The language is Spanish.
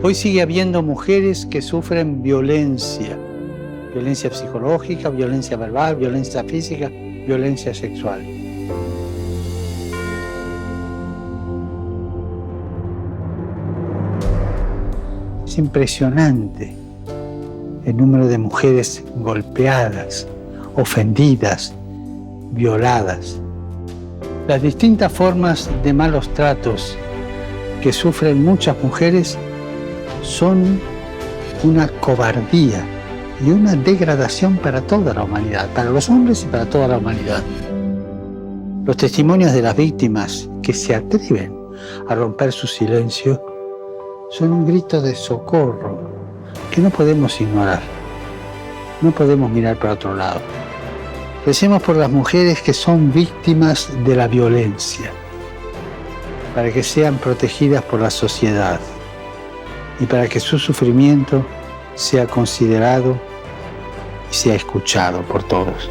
Hoy sigue habiendo mujeres que sufren violencia psicológica, violencia verbal, violencia física, violencia sexual. Es impresionante el número de mujeres golpeadas, ofendidas, violadas. Las distintas formas de malos tratos que sufren muchas mujeres son una cobardía y una degradación para toda la humanidad, para los hombres y para toda la humanidad. Los testimonios de las víctimas que se atreven a romper su silencio son un grito de socorro que no podemos ignorar. No podemos mirar para otro lado. Recemos por las mujeres que son víctimas de la violencia, para que sean protegidas por la sociedad y para que su sufrimiento sea considerado y sea escuchado por todos.